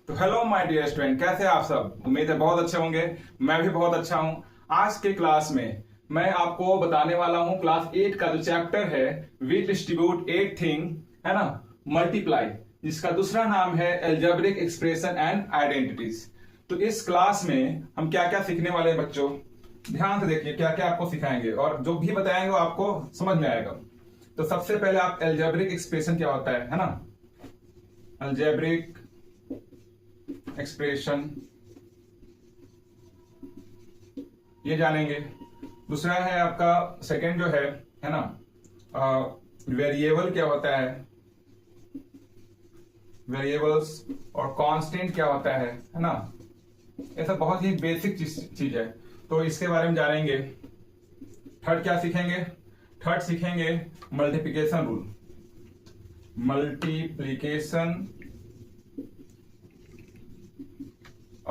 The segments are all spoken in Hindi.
तो हेलो माय डियर स्टूडेंट, कैसे हैं आप सब। उम्मीद है बहुत अच्छे होंगे। मैं भी बहुत अच्छा हूं। आज के क्लास में मैं आपको बताने वाला हूं क्लास 8 का जो चैप्टर है वी डिस्ट्रीब्यूट 8 थिंग, है ना, मल्टीप्लाई, जिसका दूसरा नाम है एल्जेब्रिक एक्सप्रेशन एंड आइडेंटिटीज। तो इस क्लास में हम क्या क्या सीखने वाले हैं बच्चों, ध्यान से देखिए क्या क्या आपको सिखाएंगे और जो भी बताएंगे वो आपको समझ में आएगा। तो सबसे पहले आप एल्जेब्रिक एक्सप्रेशन क्या होता है ना, एल्जेब्रिक एक्सप्रेशन ये जानेंगे। दूसरा है आपका सेकंड जो है ना, वेरिएबल क्या होता है, वेरिएबल्स और कांस्टेंट क्या होता है ना। ऐसा बहुत ही बेसिक चीज है, तो इसके बारे में जानेंगे। थर्ड क्या सीखेंगे, थर्ड सीखेंगे multiplication rule, multiplication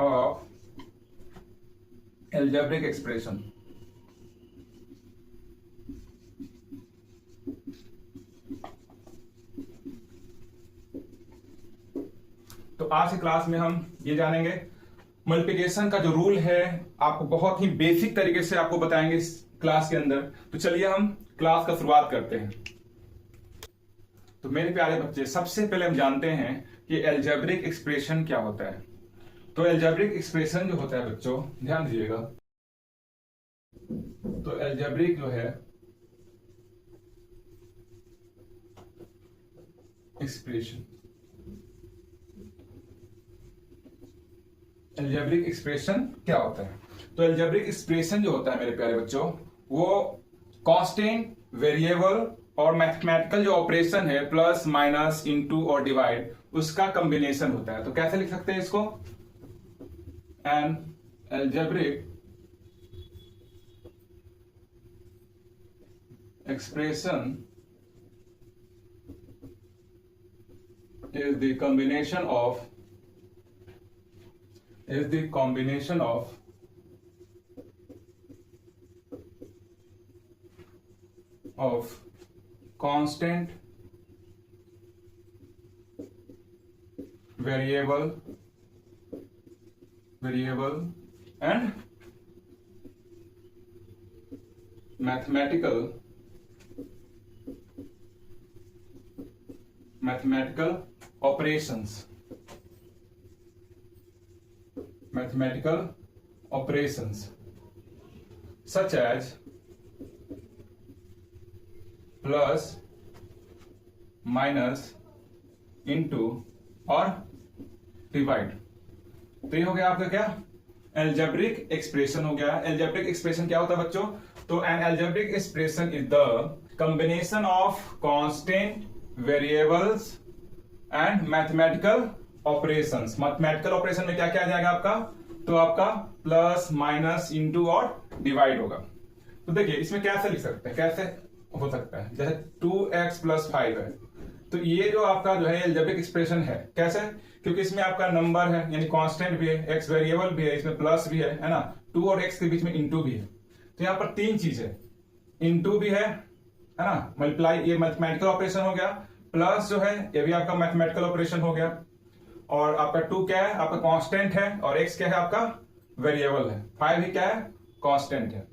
of algebraic expression। तो आज की क्लास में हम ये जानेंगे मल्टीप्लिकेशन का जो रूल है, आपको बहुत ही बेसिक तरीके से आपको बताएंगे इस क्लास के अंदर। तो चलिए हम क्लास का शुरुआत करते हैं। तो मेरे प्यारे बच्चे, सबसे पहले हम जानते हैं कि एल्जेब्रिक एक्सप्रेशन क्या होता है। तो एल्जेब्रिक एक्सप्रेशन जो होता है बच्चों, ध्यान दीजिएगा। तो एल्जेब्रिक जो है एक्सप्रेशन, एल्जेब्रिक एक्सप्रेशन क्या होता है। तो एल्जेब्रिक एक्सप्रेशन जो होता है मेरे प्यारे बच्चों, वो कांस्टेंट, वेरिएबल और मैथमेटिकल जो ऑपरेशन है, प्लस माइनस इनटू और डिवाइड, उसका कॉम्बिनेशन होता है। तो कैसे लिख सकते हैं इसको, an algebraic expression is the combination of constant, variable and mathematical operations, such as plus, minus, into और डिवाइड। तो ये हो गया आपका क्या, एल्जेब्रिक एक्सप्रेशन हो गया। एल्जेब्रिक एक्सप्रेशन क्या होता है बच्चों, तो an algebraic expression is the combination of constant, variables and mathematical operations. Mathematical operation में क्या क्या आ जाएगा आपका, तो आपका प्लस, माइनस, इनटू और डिवाइड होगा। तो देखिए इसमें कैसे लिख सकते हैं, कैसे हो सकता है, जैसे 2x + 5 है, तो ये जो आपका जो है एल्जेब्रिक एक्सप्रेशन है, कैसे, क्योंकि इसमें आपका नंबर है यानी कांस्टेंट भी है, x वेरिएबल भी है, इसमें प्लस भी है ना, 2 और x के बीच में इनटू भी है। तो यहाँ पर तीन चीज है, इनटू भी है ना, मल्टीप्लाई, ये मैथमेटिकल ऑपरेशन हो गया, प्लस जो है ये भी आपका मैथमेटिकल ऑपरेशन हो गया, और आपका 2 क्या है, आपका कांस्टेंट है, और x क्या है, आपका वेरिएबल है, 5 ही क्या है, कांस्टेंट है।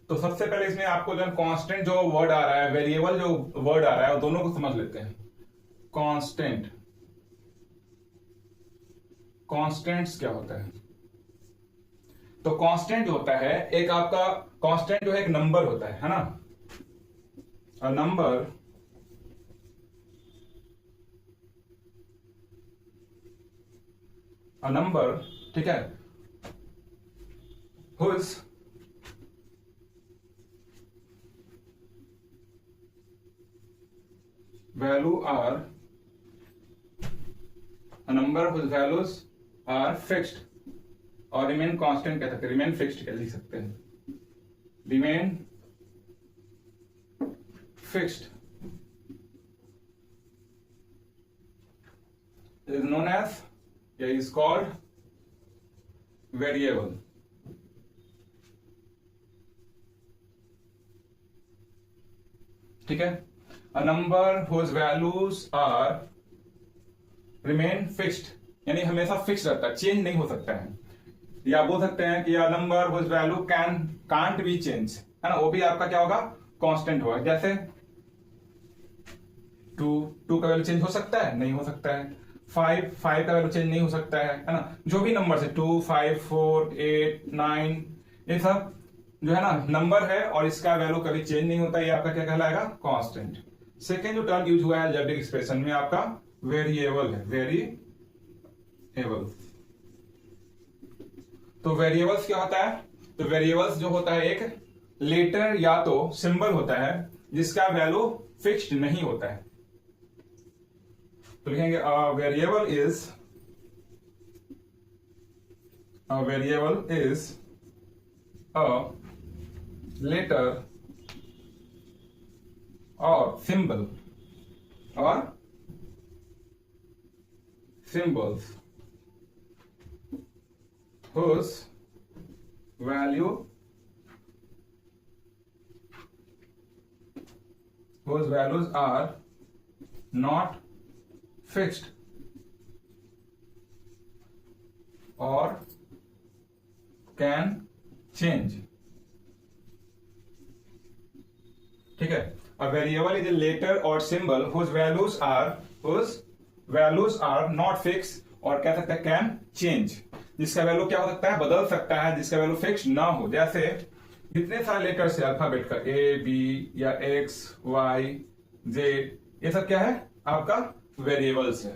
तो सबसे पहले इसमें आपको जो कांस्टेंट जो वर्ड आ रहा है, वेरिएबल जो वर्ड आ रहा है, वो दोनों को समझ लेते हैं। कांस्टेंट, कांस्टेंट्स क्या होता है, तो कांस्टेंट जो होता है, एक आपका कांस्टेंट जो है एक नंबर होता है ना, अ नंबर, ठीक है, whose value are, a number whose values are fixed और रिमेन कांस्टेंट कह सकते हैं, रिमेन फिक्स्ड कह लिख सकते हैं, remain fixed is known as, या is called वेरिएबल। ठीक है, a number whose values are remain fixed यानी हमेशा फिक्स रहता है, चेंज नहीं हो सकता है। या बोल सकते हैं कि या number whose value can't be change, है ना, वो भी आपका क्या होगा, कांस्टेंट होगा। जैसे 2 का वैल्यू चेंज हो सकता है, नहीं हो सकता है। 5 का वैल्यू चेंज नहीं हो सकता है ना। जो भी नंबर है 2, 5, 4, 8, 9, ये सब जो है ना नंबर है और इसका वैल्यू कभी चेंज नहीं होता, ये आपका क्या कहलाएगा, कांस्टेंट। सेकेंड जो टर्म यूज हुआ है अलजेब्रिक एक्सप्रेशन में आपका वेरिएबल है, वेरिएबल। तो वेरिएबल्स क्या होता है, तो वेरिएबल्स जो होता है एक लेटर या तो सिंबल होता है जिसका वैल्यू फिक्स्ड नहीं होता है। तो लिखेंगे वेरिएबल इज अ लेटर और सिंबल और symbols whose values are not fixed or can change। ठीक है, a variable is a letter or symbol whose values are not fixed और कह सकते हैं can change, जिसका वैल्यू क्या हो सकता है, बदल सकता है, जिसका वैल्यू फिक्स ना हो। जैसे कितने सारे लेटर्स है अल्फाबेट का, ए बी या एक्स वाई जेड, ये सब क्या है आपका वेरिएबल्स है।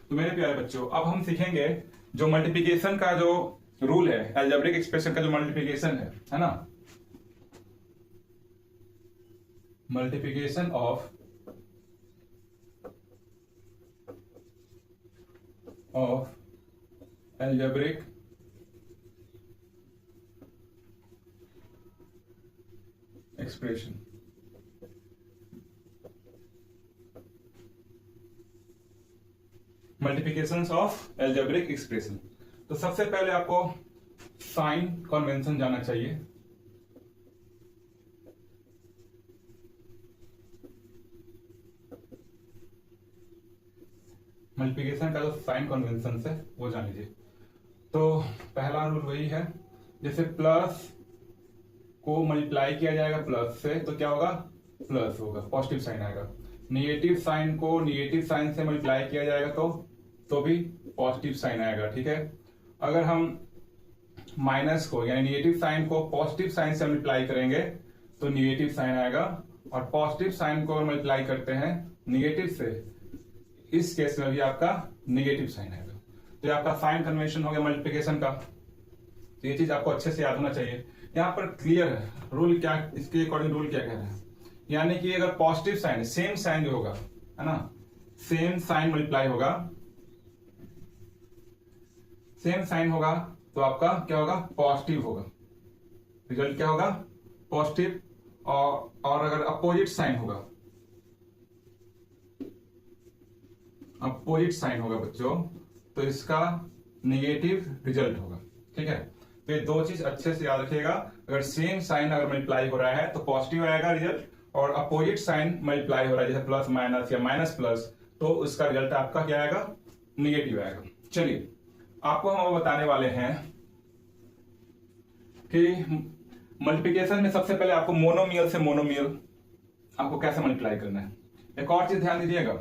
तो मेरे प्यारे बच्चों अब हम सीखेंगे जो मल्टीप्लिकेशन का जो रूल है, अलजेब्रिक एक्सप्रेशन का जो मल्टीप्लिकेशन है ना, multiplication of algebraic expression। Multiplications of algebraic expression. तो सबसे पहले आपको साइन कन्वेंशन जाना चाहिए। मल्टीप्लिकेशन का जो साइन कन्वेंशन है वो जान लीजिए। तो पहला रूल वही है, जैसे प्लस को मल्टीप्लाई किया जाएगा प्लस से तो क्या होगा, प्लस होगा, पॉजिटिव साइन आएगा। निगेटिव साइन को निगेटिव साइन से मल्टीप्लाई किया जाएगा तो भी पॉजिटिव साइन आएगा। ठीक है, अगर हम माइनस को यानी निगेटिव साइन को पॉजिटिव साइन से मल्टीप्लाई करेंगे तो निगेटिव साइन आएगा, और पॉजिटिव साइन को मल्टीप्लाई करते हैं निगेटिव से, इस केस में भी आपका नेगेटिव साइन आएगा। तो ये आपका साइन कन्वेंशन हो गया मल्टीप्लिकेशन का। तो ये चीज आपको अच्छे से याद होना चाहिए। यहाँ पर क्लियर है रूल क्या, इसके अकॉर्डिंग रूल क्या कह रहा है, यानी कि अगर पॉजिटिव साइन सेम साइन जो होगा, है ना, सेम साइन मल्टीप्लाई होगा, सेम साइन होगा तो आपका क्या होगा, पॉजिटिव होगा, रिजल्ट क्या होगा, पॉजिटिव। और अगर अपोजिट साइन होगा, अपोजिट साइन होगा बच्चों, तो इसका नेगेटिव रिजल्ट होगा। ठीक है, तो ये दो चीज अच्छे से याद रखिएगा। अगर सेम साइन अगर मल्टीप्लाई हो रहा है तो पॉजिटिव आएगा रिजल्ट, और अपोजिट साइन मल्टीप्लाई हो रहा है जैसे प्लस माइनस या माइनस प्लस, तो उसका रिजल्ट आपका क्या आएगा, नेगेटिव आएगा। चलिए आपको हम बताने वाले हैं कि मल्टीप्लिकेशन में सबसे पहले आपको मोनोमियल से मोनोमियल आपको कैसे मल्टीप्लाई करना है। एक और चीज ध्यान दीजिएगा,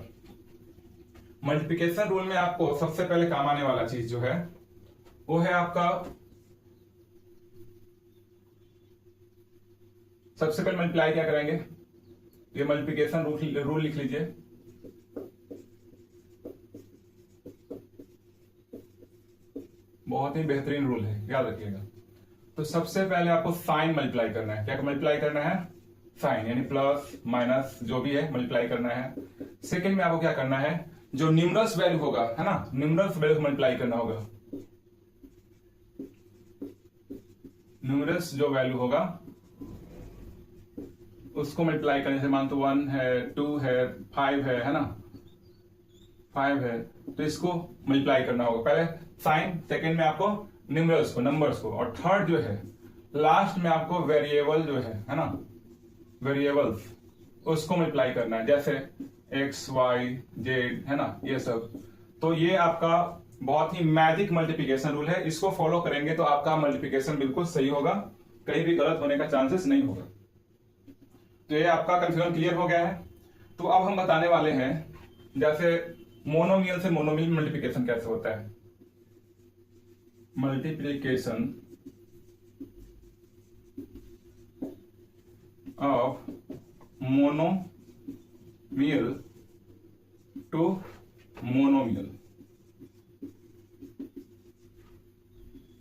मल्टीप्लिकेशन रूल में आपको सबसे पहले काम आने वाला चीज जो है वो है आपका, सबसे पहले मल्टीप्लाई क्या करेंगे, ये मल्टीप्लिकेशन रूल लिख लीजिए। बहुत ही बेहतरीन रूल है, याद रखिएगा। तो सबसे पहले आपको साइन मल्टीप्लाई करना है। क्या मल्टीप्लाई करना है, साइन, यानी प्लस माइनस जो भी है मल्टीप्लाई करना है। सेकंड में आपको क्या करना है, जो न्यूमरस वैल्यू होगा, है ना, न्यूमरस वैल्यू मल्टीप्लाई करना होगा। न्यूमरस जो वैल्यू होगा उसको मल्टीप्लाई करने से, मान तो 1 है, 2 है, 5 है ना, 5 है, तो इसको मल्टीप्लाई करना होगा। पहले साइन, सेकंड में आपको न्यूमरल्स को, नंबर्स को, और थर्ड जो है लास्ट में आपको वेरिएबल जो है ना, वेरिएबल्स उसको मल्टीप्लाई करना है, जैसे एक्स वाई जेड, है ना, ये सब। तो ये आपका बहुत ही मैजिक मल्टीप्लिकेशन रूल है, इसको फॉलो करेंगे तो आपका मल्टीप्लिकेशन बिल्कुल सही होगा, कहीं भी गलत होने का चांसेस नहीं होगा। तो ये आपका कंफ्यूजन क्लियर हो गया है। तो अब हम बताने वाले हैं जैसे मोनोमियल से मोनोमियल मल्टीप्लिकेशन कैसे होता है। Multiplication of monomial to monomial,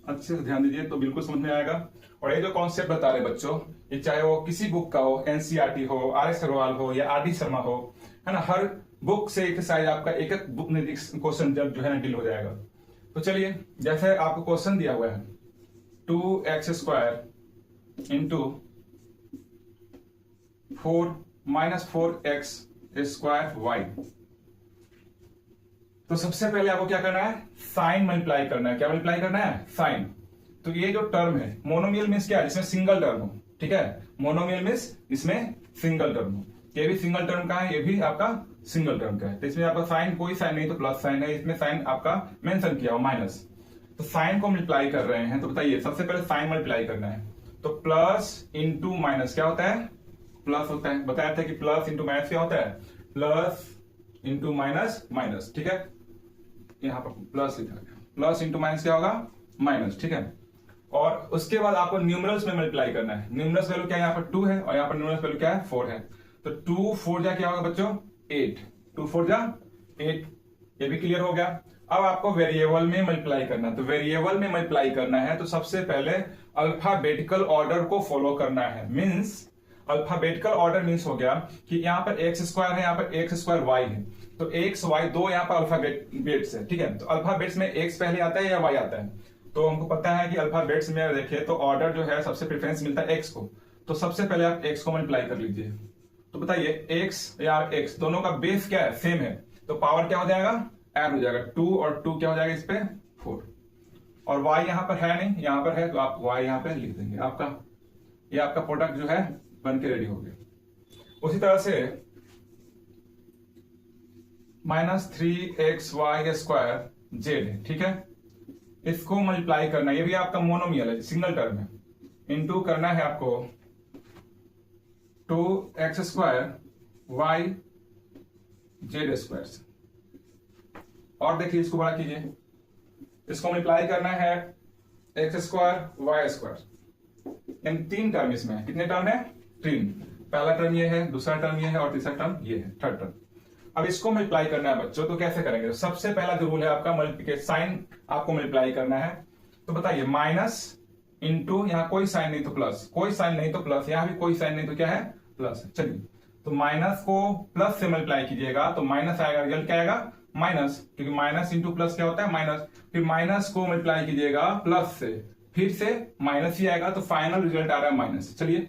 अच्छे से ध्यान दीजिए तो बिल्कुल समझ में आएगा। और ये जो कॉन्सेप्ट बता रहे बच्चों, ये चाहे वो किसी बुक का हो, एनसीईआरटी हो, आर.एस. अग्रवाल हो या आर.डी. शर्मा हो, है ना, हर बुक से एक साइज आपका एक एक बुक में क्वेश्चन जब जो है ना डील हो जाएगा। तो चलिए, जैसे आपको क्वेश्चन दिया हुआ है 2x² into 4 minus 4x² y। तो सबसे पहले आपको क्या करना है, साइन मल्टीप्लाई करना है। क्या मल्टीप्लाई करना है, साइन। तो ये जो टर्म है, मोनोमियल मीन्स क्या है, जिसमें सिंगल टर्म हो, ठीक है, मोनोमियल मीन्स इसमें सिंगल टर्म हो। ये भी सिंगल टर्म का है, ये भी आपका सिंगल टर्म का है। तो इसमें आपका साइन, कोई साइन नहीं तो प्लस साइन है, इसमें साइन आपका मेंशन किया हो माइनस। तो साइन को मल्टीप्लाई कर रहे हैं, तो बताइए सबसे पहले साइन मल्टीप्लाई करना है। तो प्लस इंटू माइनस क्या होता है, प्लस होता है। बताया था कि प्लस इंटू माइनस क्या होता है, प्लस इंटू माइनस माइनस, ठीक है, यहां पर प्लस लिखा है, प्लस इंटू माइनस क्या होगा, माइनस, ठीक है। और उसके बाद आपको न्यूमरल्स में मल्टीप्लाई करना है। न्यूमरल्स वैल्यू क्या है, यहाँ पर 2 है और यहाँ पर न्यूमरल्स वैल्यू क्या है, 4 है। तो 2 4 जा क्या होगा बच्चों, 8, 2 4 जा 8, ये भी क्लियर हो गया। अब आपको वेरिएबल में मल्टीप्लाई करना है। तो वेरिएबल में मल्टीप्लाई करना है तो सबसे पहले अल्फाबेटिकल ऑर्डर को फॉलो करना है। मींस अल्फाबेटिकल ऑर्डर मींस हो गया कि यहाँ पर x² है, यहाँ पर x² y है। तो x y दो यहाँ पर अल्फाबेट्स है, ठीक है। तो अल्फाबेट्स में x पहले आता है या y आता है, तो हमको पता है कि अल्फाबेट्स में देखें तो ऑर्डर जो है सबसे प्रेफरेंस मिलता है x को। तो सबसे पहले आप x को मल्टीप्लाई कर लीजिए। तो बताइए x या x दोनों का बेस क्या है, सेम है, तो पावर क्या हो जाएगा, ऐड हो जाएगा। 2 और 2 क्या हो जाएगा इस पे, 4। और y यहाँ पर है नहीं, यहाँ पर है, तो आप y यहाँ पे लिख देंगे। आपका ये आपका प्रोडक्ट जो है बन के रेडी हो गया। उसी तरह से -3xy² ठीक है, इसको मल्टीप्लाई करना है। ये भी आपका मोनोमियल है, सिंगल टर्म है। इनटू करना है आपको 2x² y z²। और देखिए इसको बड़ा कीजिए, इसको मल्टीप्लाई करना है x² y²। इन 3 टर्म इसमें, कितने टर्म है, 3। पहला टर्म ये है, दूसरा टर्म ये है और तीसरा टर्म ये है, थर्ड टर्म। अब इसको मल्टीप्लाई करना है बच्चों, तो कैसे करेंगे। तो सबसे पहला जो रूल है आपका मल्टीप्लिकेशन, साइन आपको मल्टीप्लाई करना है। तो बताइए माइनस इंटू, यहां कोई साइन नहीं तो प्लस, कोई साइन नहीं तो प्लस, यहां भी कोई साइन नहीं तो क्या है, प्लस। चलिए, तो माइनस को प्लस से मल्टीप्लाई कीजिएगा तो माइनस आएगा, रिजल्ट क्या आएगा, माइनस, क्योंकि माइनस इंटू प्लस क्या होता है, माइनस। फिर माइनस को मल्टीप्लाई कीजिएगा प्लस से, फिर से माइनस ही आएगा, तो फाइनल रिजल्ट आ रहा है माइनस। चलिए,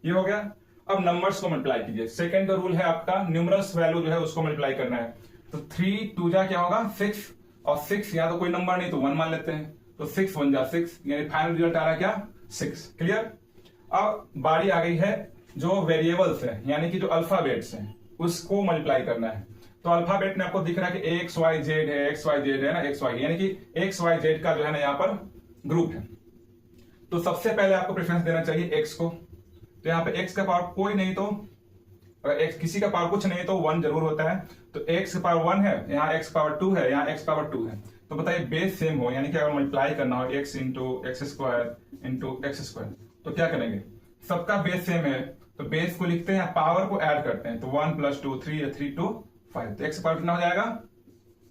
ये हो गया। अब नंबर्स को मल्टीप्लाई कीजिए। सेकंड रूल है आपका, न्यूमरल्स वैल्यू जो है उसको मल्टीप्लाई करना है। तो 3 2 जा क्या होगा, 6, और 6 या तो कोई नंबर नहीं तो 1 मान लेते हैं, तो 6 1 जा 6, यानी फाइनल रिजल्ट आ रहा है क्या, 6। क्लियर। अब बारी आ गई है जो वेरिएबल्स है, यानी कि जो अल्फाबेट्स हैं, उसको मल्टीप्लाई करना है। तो अल्फाबेट में आपको दिख रहा है कि एक्स वाई जेड है, एक्स वाई जेड है ना, एक्स वाई, यानी कि एक्स वाई जेड का जो है ना यहाँ पर ग्रुप है। तो सबसे पहले आपको प्रेफरेंस देना चाहिए एक्स को। तो यहाँ पे एक्स का पावर कोई नहीं तो, अगर एक्स किसी का पावर कुछ नहीं तो 1 जरूर होता है। तो एक्स का पावर 1 है, यहाँ एक्स पावर 2 है, यहाँ एक्स पावर 2 है। तो बताइए बेस सेम हो, यानी कि अगर मल्टीप्लाई करना हो एक्स इंटू एक्स स्क्वायर, तो क्या करेंगे, सबका बेस सेम है तो बेस को लिखते हैं, पावर को ऐड करते हैं। तो 1 + 2 3 3 2 5। तो एक्स का पावर कितना हो जाएगा,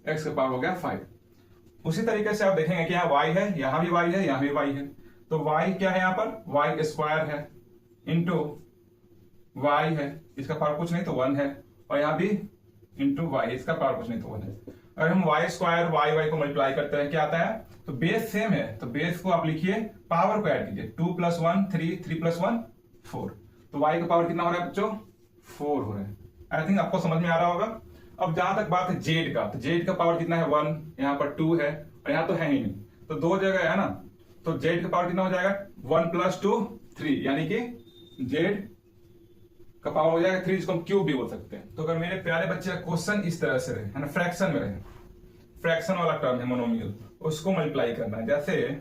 एक्स का पावर हो गया 5। उसी तरीके से आप देखेंगे कि यहाँ y है, यहाँ भी y है, यहाँ भी y है। तो y क्या है यहाँ पर, y² है इंटू y है, इसका पावर कुछ नहीं तो 1 है, और यहाँ भी इंटू y, इसका पावर कुछ नहीं तो 1 है। अगर हम y² y को मल्टीप्लाई करते हैं क्या आता है, तो बेस सेम है, तो बेस को आप लिखिए, पावर को ऐड कीजिए। 2 + 1 3 3 + 1 4। तो y का पावर कितना हो रहा है बच्चों, 4 हो रहा है। आई थिंक आपको समझ में आ रहा होगा। अब जहां तक बात है जेड का, तो जेड का पावर कितना है, 1, यहाँ पर 2 है और यहाँ तो है ही नहीं, तो 2 जगह है ना। तो जेड का पावर कितना हो जाएगा, 1 + 2 3, यानी कि जेड का पावर हो जाएगा 3, जिसको हम क्यूब भी बोल सकते हैं। तो अगर मेरे प्यारे बच्चे का क्वेश्चन इस तरह से रहे, है ना, फ्रैक्शन में रहे, फ्रैक्शन वाला टर्म है मोनोमियल, उसको मल्टीप्लाई करना है। जैसे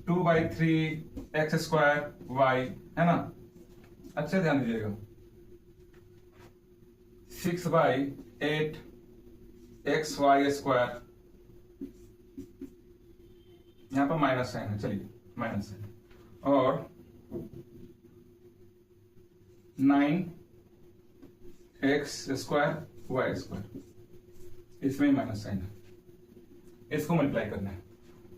2/3 x² y है ना, अच्छे ध्यान दीजिएगा। 6/8 xy², यहां पर माइनस साइन है, चलिए माइनस साइन, और 9x² y², इसमें माइनस साइन है, इसको मल्टीप्लाई करना है।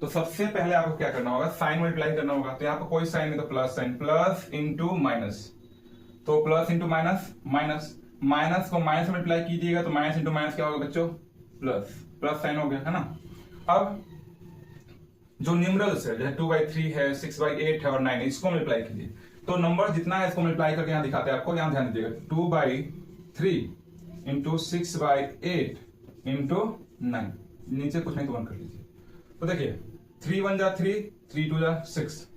तो सबसे पहले आपको क्या करना होगा, साइन मल्टीप्लाई करना होगा। तो यहाँ पर कोई साइन नहीं तो plus sign, plus into minus, तो plus into minus, minus minus को माइनस से मल्टीप्लाई कीजिएगा तो माइनस इंटू माइनस क्या होगा बच्चों, प्लस, प्लस साइन हो गया है ना। अब जो न्यूमरल्स है जैसे 2/3 है, 6/8 है और 9 है, इसको मल्टीप्लाई कीजिए। तो नंबर जितना है इसको मल्टीप्लाई करके यहाँ दिखाते हैं आपको, यहाँ ध्यान दीजिएगा। 2/3 इंटू 6/8 इंटू 9, नीचे कुछ नहीं तो 1 कर लीजिए। तो देखिए 3 1 जा 3, 3 2 जा 6,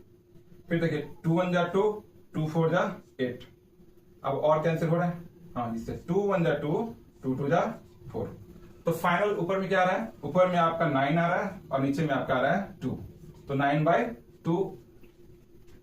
फिर देखिए 2 1 जा 2, 2 4 जा 8। अब और कैंसिल हो रहा है, हाँ इससे 2 1 जा 2, 2 2 जा 4। तो फाइनल ऊपर में क्या आ रहा है, ऊपर में आपका 9 आ रहा है और नीचे में आपका आ रहा है 2। तो 9/2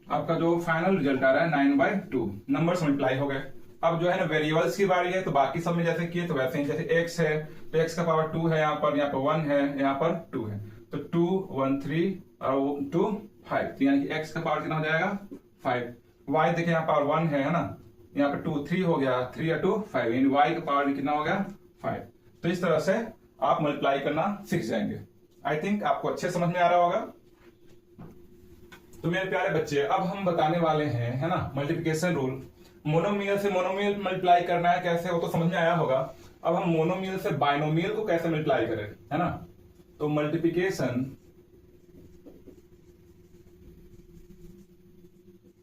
आपका जो फाइनल रिजल्ट आ रहा है 9/2। नंबर्स मल्टीप्लाई हो गए। अब जो है ना वेरिएबल्स की बारी है, तो बाकी सब में जैसे किए तो वैसे ही, जैसे x है तो x का पावर 2 है, यहाँ पर 1 है, यहाँ पर 2 है, तो 2 1 3 और 2 5, तो यानी कि x का पावर कितना हो जाएगा 5। y देखिए यहाँ पावर 1 है ना, यहाँ पर 2 3 हो गया, 3 या 2 5, यानी y का पावर भी कितना हो गया 5। तो इस तरह से आप मल्टीप्लाई करना सीख जाएंगे। आई थिंक आपको अच्छे समझ में आ रहा होगा। तो मेरे प्यारे बच्चे, अब हम बताने वाले हैं है ना मल्टीप्लिकेशन रूल। मोनोमियल से मोनोमियल मल्टीप्लाई करना है कैसे, वो तो समझ में आया होगा। अब हम मोनोमियल से बाइनोमियल को कैसे मल्टीप्लाई करें, है ना। तो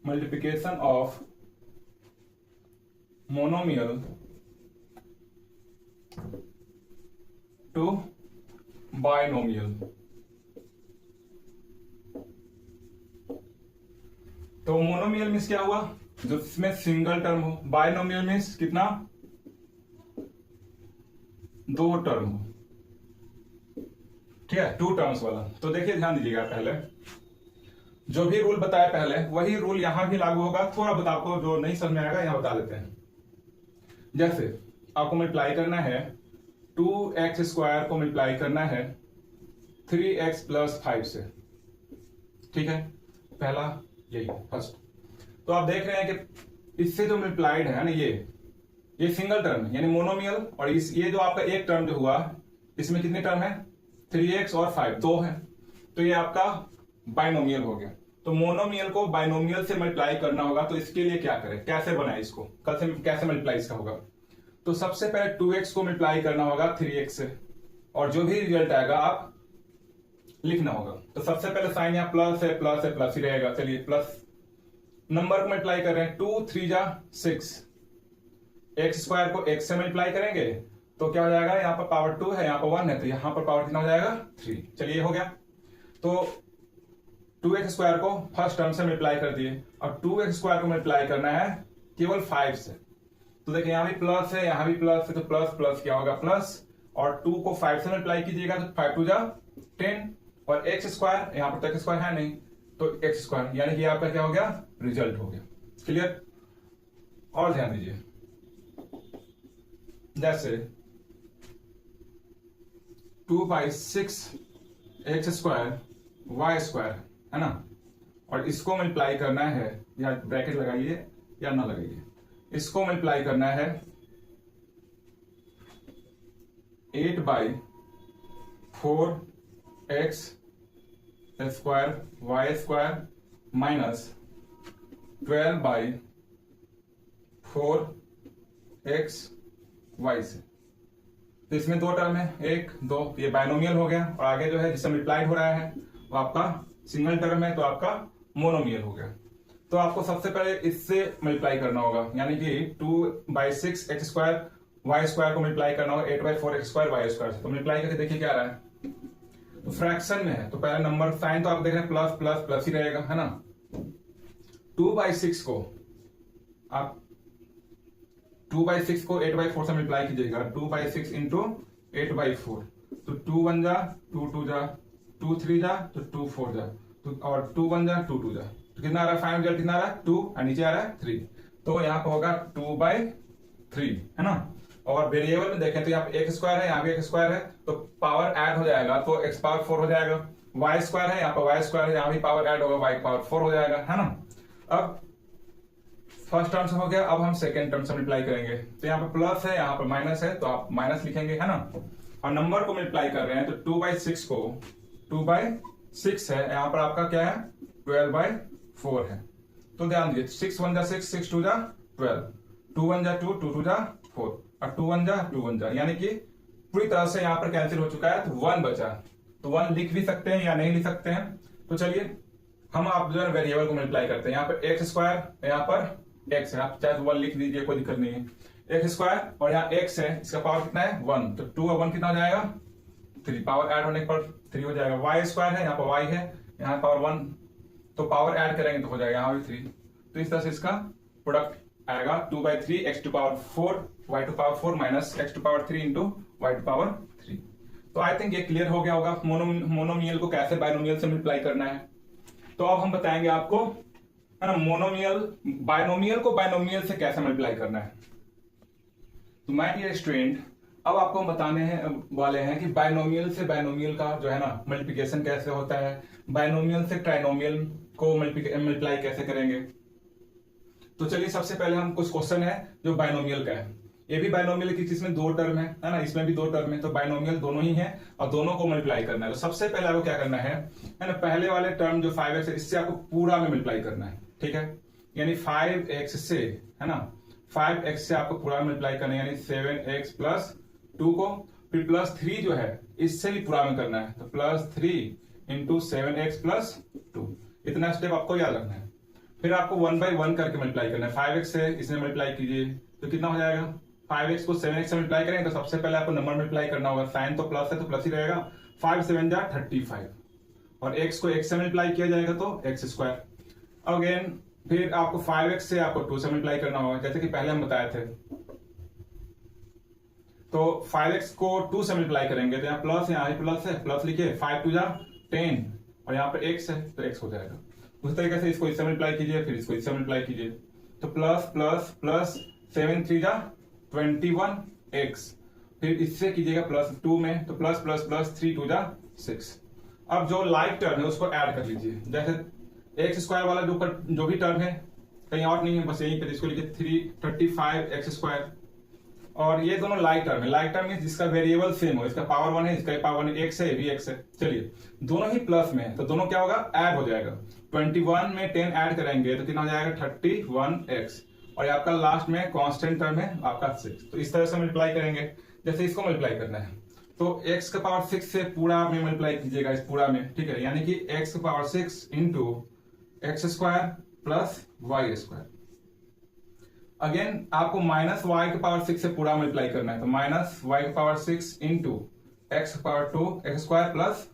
multiplication of monomial to binomial. तो मोनोमियल मीन्स क्या हुआ, जिसमें सिंगल टर्म हो। बाइनोमियल मीन्स कितना, 2 टर्म हो, ठीक है, 2 टर्म्स वाला। तो देखिए ध्यान दीजिएगा, पहले जो भी रूल बताया पहले वही रूल यहां भी लागू होगा। थोड़ा बहुत आपको जो नहीं समझ में आएगा यहां बता देते हैं। जैसे आपको मल्टीप्लाई करना है 2x² को मल्टीप्लाई करना है 3x + 5 से, ठीक है, पहला यही फर्स्ट। तो आप देख रहे हैं कि इससे जो मल्टीप्लाइड है ना, ये सिंगल टर्म है यानी मोनोमियल, और ये जो आपका एक टर्म जो हुआ इसमें कितने टर्म है, 3x और 5, 2 है, तो ये आपका बाइनोमियल हो गया। तो मोनोमियल को बाइनोमियल से मल्टीप्लाई करना होगा। तो इसके लिए क्या करें, कैसे बनाए इसको, कैसे मल्टीप्लाई इसका होगा। तो सबसे पहले 2x को मल्टीप्लाई करना होगा 3x से, और जो भी रिजल्ट आएगा आप लिखना होगा। तो सबसे पहले साइन यहाँ प्लस है, प्लस है, प्लस ही रहेगा। चलिए प्लस, नंबर को मल्टीप्लाई कर रहे हैं, 2 3 जा 6, x² को x से मल्टीप्लाई करेंगे तो क्या हो जाएगा, यहाँ पर पावर 2 है, यहाँ पर 1 है, तो यहाँ पर पावर कितना हो जाएगा 3। चलिए हो गया। तो 2x² को फर्स्ट टर्म से मल्टीप्लाई कर दिए, और 2x² को मल्टीप्लाई करना है केवल 5 से। तो देखिए यहाँ भी प्लस है, यहाँ भी प्लस है, तो प्लस प्लस क्या होगा प्लस, और 2 को 5 से मल्टीप्लाई कीजिएगा तो 5 2 जा 10, और x², यहाँ पर तो x² है नहीं तो x², यानी कि आपका क्या हो गया, रिजल्ट हो गया। क्लियर। और ध्यान दीजिए, जैसे 2/6 x² y² है ना, और इसको मल्टीप्लाई करना है, या ब्रैकेट लगाइए या ना लगाइए, इसको मल्टीप्लाई करना है 8/4x² y² minus 12/4x y से। तो इसमें 2 टर्म है, 1 2, ये बाइनोमियल हो गया, और आगे जो है जिससे मल्टीप्लाइड हो रहा है वो आपका सिंगल टर्म है, तो आपका मोनोमियल हो गया। तो आपको सबसे पहले इससे मल्टीप्लाई करना होगा, यानी कि 2/6 x² y² को मल्टीप्लाई करना होगा 8/4x² y² से। तो मल्टीप्लाई करके देखिए क्या आ रहा है, तो फ्रैक्शन में है तो पहले नंबर साइन तो आप देख रहे हैं प्लस प्लस प्लस ही रहेगा, है ना। 2/6 को आप 2/6 को 8/4 से मल्टीप्लाई कीजिएगा, 2/6 इंटू 8/4, तो 2 1 जा, 2 2 जा, 2 3 जा, तो 2 4 जा, तो और 2 1 जा, 2 2 जा, तो कितना आ रहा है फाइनल रिजल्ट, कितना आ रहा है 2 और नीचे आ रहा है 3। तो यहाँ पे होगा 2/3 है ना। और वेरिएबल में देखें तो यहाँ पे x स्क्वायर है, यहाँ पे x स्क्वायर है, तो पावर ऐड हो जाएगा तो x पावर 4 हो जाएगा। y स्क्वायर है, यहाँ पे y स्क्वायर है, यहाँ भी पावर ऐड होगा, y पावर 4 हो जाएगा, है ना। अब फर्स्ट टर्म से हो गया, अब हम सेकेंड टर्म से मल्टीप्लाई करेंगे। तो यहाँ पे प्लस है, यहाँ पे माइनस है, तो आप माइनस लिखेंगे, है ना। और नंबर को मल्टीप्लाई कर रहे हैं तो 2/6 को 2/6 है, यहाँ पर आपका क्या है 12/4 है। तो ध्यान दीजिए 6 1 जा 6, 6 2 जा 12, 2 1 जा 2, 2 2 जा 4 और 2 1 जा 2 1 जा, यानी कि पूरी तरह से यहाँ पर कैंसिल हो चुका है, तो 1 बचा। तो 1 लिख भी सकते हैं या नहीं लिख सकते हैं। तो चलिए हम आप जो है वेरिएबल को मल्टीप्लाई करते हैं। यहाँ पर x स्क्वायर, यहाँ पर x है, आप चाहे 1 लिख दीजिए, कोई दिक्कत नहीं है। x स्क्वायर और यहाँ x है, इसका पावर कितना है 1, तो 2 और 1 कितना हो जाएगा 3, पावर ऐड होने पर 3 हो जाएगा। y स्क्वायर है, यहाँ पर y है, यहाँ पावर 1, तो पावर ऐड करेंगे तो हो जाएगा यहाँ भी 3। तो इस तरह से इसका प्रोडक्ट आएगा 2/3 x to power 4 y to power 4 minus x to power 3 into y to power 3। तो आई थिंक ये क्लियर हो गया होगा मोनोमियल को कैसे बायनोमियल से मल्टीप्लाई करना है। तो अब हम बताएंगे आपको, है ना, बायनोमियल को बायनोमियल से कैसे मल्टीप्लाई करना है। तो माय डियर स्टूडेंट, अब आपको हम बताने वाले हैं कि बायनोमियल से बायनोमियल का जो है ना मल्टीप्लिकेशन कैसे होता है, बायनोमियल से ट्राइनोमियल को मल्टीप्लाई कैसे करेंगे। तो चलिए सबसे पहले हम कुछ क्वेश्चन है जो बायनोमियल का है। ये भी बायनोमियल की जिसमें 2 टर्म है ना, इसमें भी 2 टर्म है, तो बायनोमियल दोनों ही है और दोनों को मल्टीप्लाई करना है। तो सबसे पहले आपको क्या करना है ना, पहले वाले टर्म जो 5x है इससे आपको पूरा में मल्टीप्लाई करना है, ठीक है। यानी 5x से, है ना, 5x से आपको पूरा मल्टीप्लाई करना है, यानी 7x प्लस 2 को, फिर प्लस 3 जो है इससे भी पूरा में करना है, तो प्लस 3 इंटू 7x प्लस 2। इतना स्टेप आपको याद रखना है। फिर आपको 1/1 करके मल्टीप्लाई करना है। 5x से इसमें मल्टीप्लाई कीजिए तो कितना हो जाएगा, 5x को 7x से मल्टीप्लाई करेंगे तो सबसे पहले आपको नंबर मल्टीप्लाई करना होगा, साइन तो प्लस है तो प्लस ही रहेगा, 5 7 जा 35 और x को x से मल्टीप्लाई किया जाएगा तो x स्क्वायर। अगेन फिर आपको 5x से आपको 2 से मल्टीप्लाई करना होगा, जैसे कि पहले हम बताए थे। तो 5x को 2 से मल्टीप्लाई करेंगे तो यहाँ प्लस है, यहाँ प्लस है, प्लस लिखिए, 5 2 जा 10 और यहाँ पे x है तो x हो जाएगा। उस तरीके से इसको इससे मल्टीप्लाई कीजिए, फिर इसको इससे मल्टीप्लाई कीजिए, तो प्लस प्लस प्लस 7 3 जा 21x, फिर इससे कीजिएगा प्लस 2 में, तो प्लस प्लस प्लस 3 2 जा 6। अब जो लाइक टर्म है उसको ऐड कर लीजिए, जैसे एक्स स्क्वायर वाला जो भी टर्म है कहीं और नहीं है, बस यहीं पे इसको लिखिए 335x स्क्वायर। और ये दोनों लाइक टर्म है, लाइक टर्म है जिसका वेरिएबल सेम हो, इसका पावर 1 है, इसका पावर 1 x है, ये भी x है। चलिए दोनों ही प्लस में है तो दोनों क्या होगा, ऐड हो जाएगा। 21 में 10 ऐड करेंगे तो कितना हो जाएगा 31x, और ये आपका लास्ट में कांस्टेंट टर्म है आपका 6। तो इस तरह से मल्टीप्लाई करेंगे जैसे इसको मल्टीप्लाई करना है, तो x का पावर 6 से पूरा में मल्टीप्लाई कीजिएगा, इस पूरा में, ठीक है, यानी कि x का power 6 into x square plus y square. Again आपको माइनस वाई के पावर 6 से पूरा मल्टीप्लाई करना है, तो माइनस वाई के power 6 into x power 2 x square plus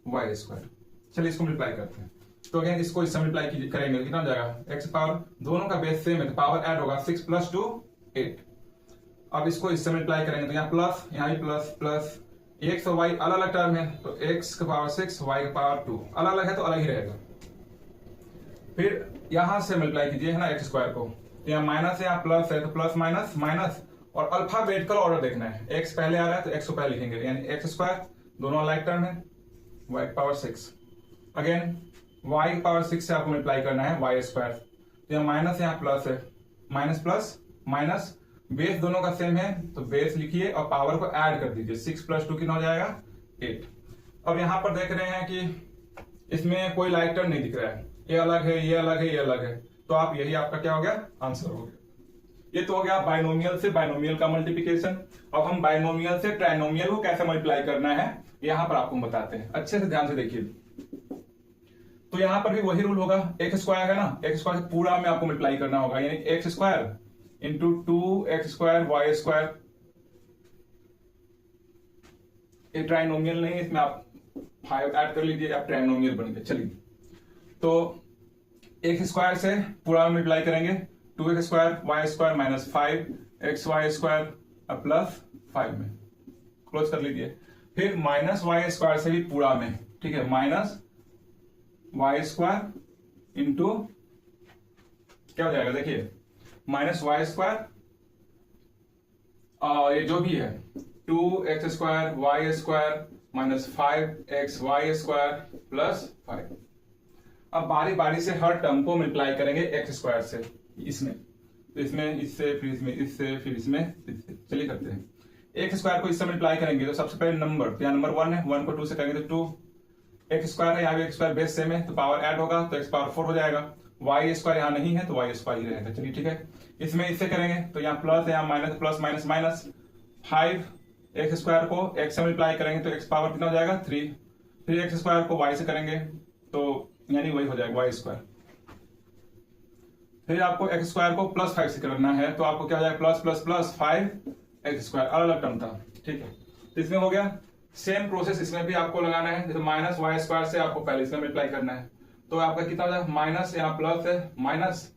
y square. चलिए इसको मल्टीप्लाई करते हैं। तो अगेन इसको इससे मल्टीप्लाई करेंगे कितना हो जाएगा, एक्स पावर, दोनों का बेस सेम है तो पावर ऐड होगा, 6 + 2 8। अब इसको इससे मल्टीप्लाई करेंगे तो यहाँ प्लस, यहाँ भी प्लस प्लस, एक्स और वाई अलग अलग टर्म है तो एक्स का पावर 6 वाई का पावर 2 अलग अलग है तो अलग ही रहेगा। फिर यहां से मल्टीप्लाई कीजिए, है ना, एक्स स्क्वायर को, यहाँ माइनस है, यहाँ प्लस है तो प्लस माइनस माइनस, और अल्फाबेटिकल ऑर्डर देखना है, एक्स पहले आ रहा है तो एक्स को पहले लिखेंगे, यानी एक्स स्क्वायर, दोनों अलग टर्म है, वाई पावर 6। अगेन वाई की पावर 6 से आपको मल्टीप्लाई करना है वाई स्क्वायर, तो यहाँ माइनस है, यहाँ प्लस है, माइनस प्लस माइनस, बेस दोनों का सेम है तो बेस लिखिए और पावर को ऐड कर दीजिए, 6 + 2 कितना हो जाएगा 8। अब यहाँ पर देख रहे हैं कि इसमें कोई लाइक टर्म नहीं दिख रहा है, ये अलग है, ये अलग है, ये अलग है, तो आप यही आपका क्या हो गया, आंसर हो गया। ये तो हो गया बायनोमियल से बायनोमियल का मल्टीप्लिकेशन। अब हम बायनोमियल से ट्राइनोमियल को कैसे मल्टीप्लाई करना है यहां पर आपको बताते हैं, अच्छे से ध्यान से देखिए। तो यहां पर भी वही रूल होगा, एक्स स्क्वायर है ना, एक्स स्क्वायर पूरा में आपको मल्टीप्लाई करना होगा, यानी x square into 2x square y square. ये ट्राइनोमियल नहीं है, इसमें आप 5 ऐड कर लीजिए, आप ट्राइनोमियल बन गए। चलिए तो एक्स स्क्वायर से पूरा मल्टीप्लाई करेंगे, 2x square y square minus 5x y square plus 5 में क्लोज कर लीजिए। फिर माइनस वाई स्क्वायर से भी पूरा में, ठीक है, माइनस वाई स्क्वायर इंटू क्या हो जाएगा, देखिए माइनस वाई स्क्वायर, ये जो भी है 2x square y square minus 5x y square plus 5। अब बारी बारी से हर टर्म को मल्टीप्लाई करेंगे x स्क्वायर से, इसमें तो इसमें इससे, फिर इसमें इससे, फिर इसमें इससे। चलिए करते हैं, एक्स स्क्वायर को इससे मल्टीप्लाई करेंगे तो सबसे पहले नंबर, तो यहाँ नंबर 1 है, 1 को 2 से करेंगे तो 2, एक्स स्क्वायर है, यहाँ भी एक्स स्क्वायर बेस सेम है तो पावर ऐड होगा तो एक्स पावर 4 हो जाएगा, वाई स्क्वायर यहाँ नहीं है तो वाई स्क्वायर ही रहेगा। चलिए ठीक है, इसमें इससे करेंगे तो यहाँ प्लस है, यहाँ minus, plus minus minus, 5 x square को एक्स से मल्टीप्लाई करेंगे तो एक्स पावर कितना हो जाएगा 3, फिर एक्स स्क्वायर को वाई से करेंगे तो यानी वही हो जाएगा वाई स्क्वायर। फिर आपको एक्स स्क्वायर को प्लस 5 से करना है तो आपको क्या हो जाएगा plus plus plus 5 x square, अलग अलग टर्म था, ठीक है। तो इसमें हो गया, सेम प्रोसेस इसमें भी आपको लगाना है, जैसे माइनस वाई स्क्वायर से आपको पहले इसमें मल्टीप्लाई करना है तो आपका कितना हो जाएगा, माइनस यहाँ प्लस है, माइनस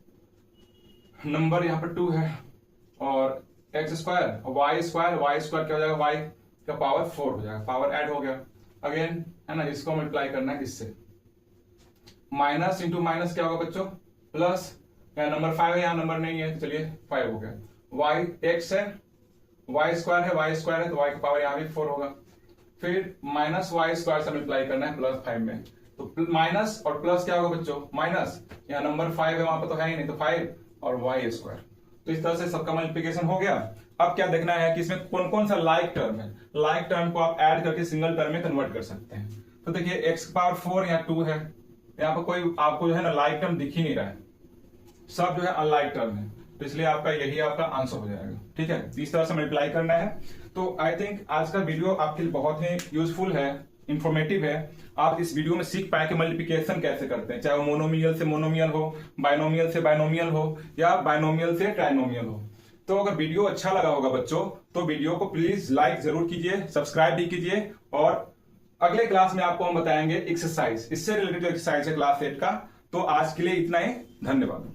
नंबर यहाँ पर 2 है और x square y square, y square क्या हो जाएगा, वाई का पावर 4 हो जाएगा, पावर ऐड हो गया अगेन, है ना, इसको मल्टीप्लाई करना है इससे, माइनस इंटू माइनस क्या होगा बच्चों, प्लस, यहाँ नंबर 5 है, यहाँ नंबर नहीं है, चलिए 5 हो गया, वाई एक्स है, वाई स्क्वायर है, वाई स्क्वायर है तो वाई का पावर यहाँ भी 4 होगा, फिर माइनस वाई स्क्वायर से मल्टीप्लाई करना है प्लस 5 में, तो माइनस और प्लस क्या होगा बच्चों, माइनस, यहाँ नंबर 5 है, वहां पर तो है ही नहीं तो 5 और वाई स्क्वायर। तो इस तरह से सबका मल्टीप्लिकेशन हो गया। अब क्या देखना है कि इसमें कौन कौन सा लाइक टर्म है, लाइक टर्म को आप ऐड करके सिंगल टर्म में कन्वर्ट कर सकते हैं। तो देखिए एक्स पावर 4 यहाँ 2 है, यहाँ पर कोई आपको जो है ना लाइक टर्म दिख ही नहीं रहा है, सब जो है अनलाइक टर्म है, तो इसलिए आपका यही आपका आंसर हो जाएगा, ठीक है। इस तरह से मल्टीप्लाई करना है। तो आई थिंक आज का वीडियो आपके लिए बहुत ही यूजफुल है, इंफॉर्मेटिव है। आप इस वीडियो में सीख पाए कि मल्टीप्लिकेशन कैसे करते हैं, चाहे वो मोनोमियल से मोनोमियल हो, बायनोमियल से बायनोमियल हो या बायनोमियल से ट्राइनोमियल हो। तो अगर वीडियो अच्छा लगा होगा बच्चों तो वीडियो को प्लीज लाइक जरूर कीजिए, सब्सक्राइब भी कीजिए और अगले क्लास में आपको हम बताएंगे एक्सरसाइज, इससे रिलेटेड जो एक्सरसाइज है क्लास 8 का। तो आज के लिए इतना ही, धन्यवाद।